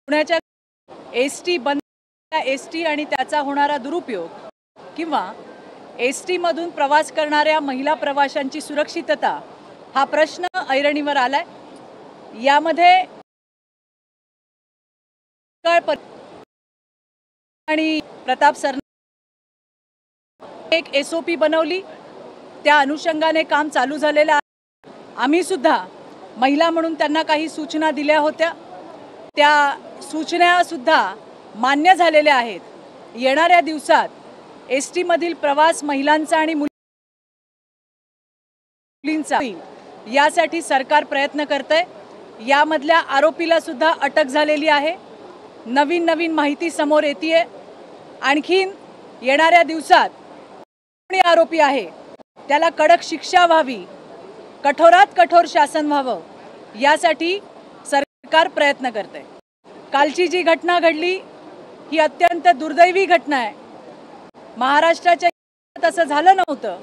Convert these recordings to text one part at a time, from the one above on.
पुण्याच्या एसटी बंद, एसटी आणि त्याचा होणारा दुरुपयोग किंवा एसटी मधून प्रवास करणाऱ्या महिला प्रवाशांची सुरक्षितता हा प्रश्न ऐरणीवर आलाय। यामध्ये आणि प्रताप सर एक SOP बनवली, त्या अनुषंगाने काम चालू झालेलं आहे। आम्ही सुद्धा महिला म्हणून त्यांना काही सूचना दिल्या होत्या, त्या सूचना सुद्धा मान्य झालेल्या आहेत। येणाऱ्या दिवसात एसटी मधील प्रवास महिलांचा आणि मुलींचा यासाठी सरकार प्रयत्न करतंय। यामधल्या आरोपीला सुद्धा अटक झालेली आहे। नवीन नवीन माहिती समोर येतेय। आणखीन येणाऱ्या दिवसात कोणी आरोपी आहे त्याला कडक शिक्षा व्हावी, कठोरात कठोर शासन व्हावं, यासाठी सरकार प्रयत्न करतंय। कालची जी घटना घडली ही अत्यंत दुर्दैवी घटना आहे। महाराष्ट्राच्या तसं झालं नव्हतं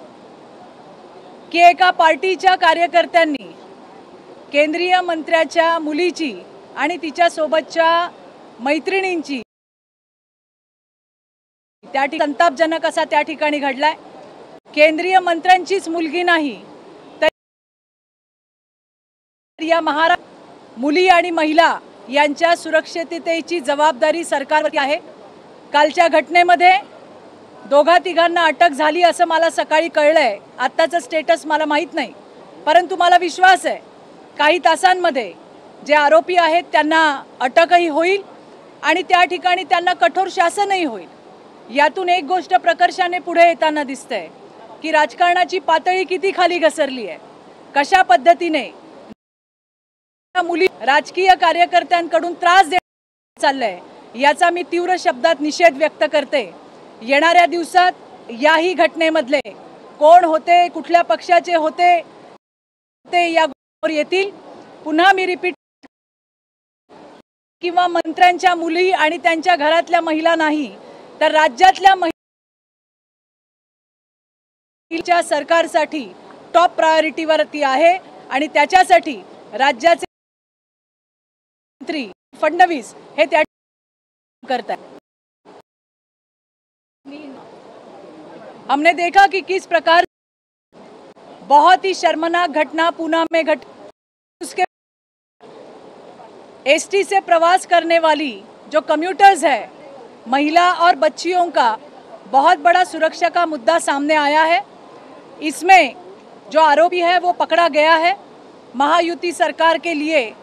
की एका पार्टीच्या कार्यकर्त्यांनी केंद्रीय मंत्र्याच्या मुलीची आणि तिच्या सोबतच्या मैत्रिणींची त्या ठिकाणी संतापजनक असा त्या ठिकाणी घडलाय। केंद्रीय मंत्र्यांचीच मुलगी नाही तर या महाराष्ट्र मुली आणि महिला यांच्या सुरक्षिततेची जबाबदारी सरकारवरती आहे। कालच्या घटनेमध्ये दोघा तिघांना अटक झाली असं मला सकाळी कळलंय। आत्ताचं स्टेटस मला माहीत नाही, परंतु मला विश्वास आहे काही तासांमध्ये जे आरोपी आहेत त्यांना अटकही होईल आणि त्या ठिकाणी त्यांना कठोर शासनही होईल। यातून एक गोष्ट प्रकर्षाने पुढे येताना दिसते की राजकारणाची पातळी किती खाली घसरली आहे। कशा पद्धतीने मुली राजकीय कार्यकर्त्यांकडून त्रास देण्यात चाललाय याचा मी तीव्र शब्दात निषेध व्यक्त करते। येणाऱ्या दिवसात याही घटनेमधले कोण होते, कुठल्या पक्षाचे होते ते या गोष्टीवर येतील। पुन्हा मी रिपीट, किंवा मंत्र्यांच्या मुली आणि त्यांच्या घरातल्या महिला नाही तर राज्यातल्या महिलांच्या सरकारसाठी टॉप प्रायोरिटीवरती आहे आणि त्याच्यासाठी राज्याचे मंत्री फडणवीस हे त्या करतात। हमने देखा कि किस प्रकार बहुत ही शर्मनाक घटना पूना में घटी। उसके एसटी से प्रवास करने वाली जो कम्यूटर्स है, महिला और बच्चियों का बहुत बड़ा सुरक्षा का मुद्दा सामने आया है। इसमें जो आरोपी है वो पकड़ा गया है। महायुति सरकार के लिए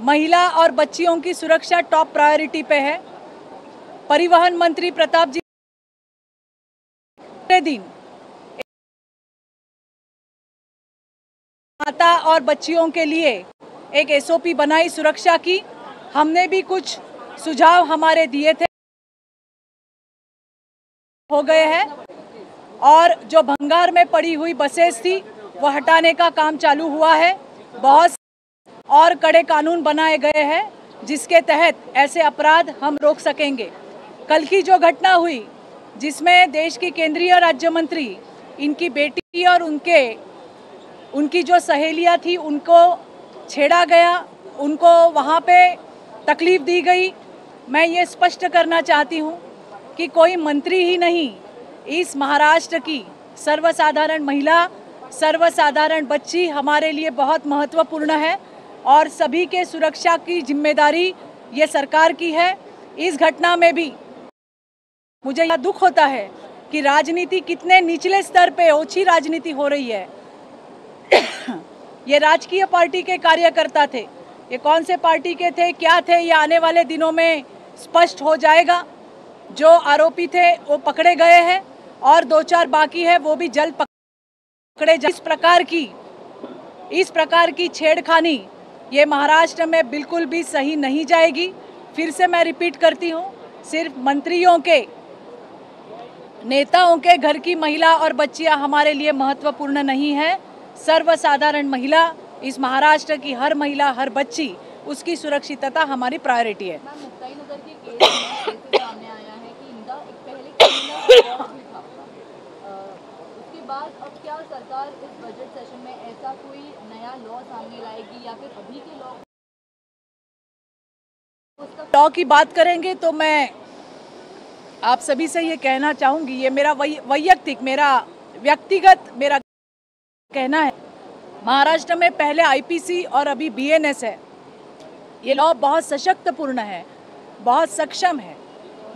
महिला और बच्चियों की सुरक्षा टॉप प्रायोरिटी पे है। परिवहन मंत्री प्रताप जी दिन माता और बच्चियों के लिए एक SOP बनाई सुरक्षा की। हमने भी कुछ सुझाव हमारे दिए थे, हो गए हैं, और जो भंगार में पड़ी हुई बसेस थी वो हटाने का काम चालू हुआ है। बहुत और कड़े कानून बनाए गए हैं जिसके तहत ऐसे अपराध हम रोक सकेंगे। कल की जो घटना हुई जिसमें देश की केंद्रीय राज्य मंत्री, इनकी बेटी और उनकी जो सहेलियां थी उनको छेड़ा गया, उनको वहाँ पे तकलीफ दी गई। मैं ये स्पष्ट करना चाहती हूँ कि कोई मंत्री ही नहीं, इस महाराष्ट्र की सर्वसाधारण महिला, सर्वसाधारण बच्ची हमारे लिए बहुत महत्वपूर्ण है और सभी के सुरक्षा की जिम्मेदारी ये सरकार की है। इस घटना में भी मुझे यह दुख होता है कि राजनीति कितने निचले स्तर पे ओछी राजनीति हो रही है। ये राजकीय पार्टी के कार्यकर्ता थे, ये कौन से पार्टी के थे, क्या थे, ये आने वाले दिनों में स्पष्ट हो जाएगा। जो आरोपी थे वो पकड़े गए हैं और 2-4 बाकी है, वो भी जल्द पकड़े जाए। इस प्रकार की छेड़खानी ये महाराष्ट्र में बिल्कुल भी सही नहीं जाएगी। फिर से मैं रिपीट करती हूँ, सिर्फ मंत्रियों के, नेताओं के घर की महिला और बच्चियां हमारे लिए महत्वपूर्ण नहीं है। सर्वसाधारण महिला, इस महाराष्ट्र की हर महिला, हर बच्ची, उसकी सुरक्षितता हमारी प्रायोरिटी है। मुक्ताईनगर के केस में सामने आया है कि इनका एक पहले क्रिमिनल भी था। उसके बाद अब क्या सरकार इस बजट सेशन में ऐसा कोई नया लॉ सामने लाएगी या फिर अभी के लॉ लॉ की बात करेंगे तो मैं आप सभी से ये कहना चाहूँगी, ये मेरा व्यक्तिगत कहना है। महाराष्ट्र में पहले आईपीसी और अभी बीएनएस है। ये लॉ बहुत सशक्तपूर्ण है, बहुत सक्षम है।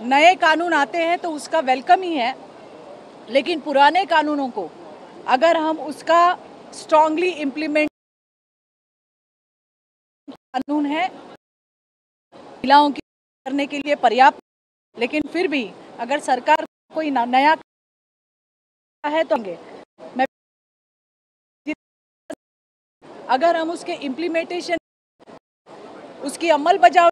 नए कानून आते हैं तो उसका वेलकम ही है, लेकिन पुराने कानूनों को अगर हम उसका स्ट्रांगली इम्प्लीमेंट, कानून है महिलाओं की करने के लिए पर्याप्त, लेकिन फिर भी अगर सरकार कोई नया है तो मैं अगर हम उसके इम्प्लीमेंटेशन, उसकी अमल बजाव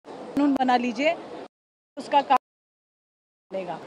कानून बना लीजिए, उसका काम बनेगा।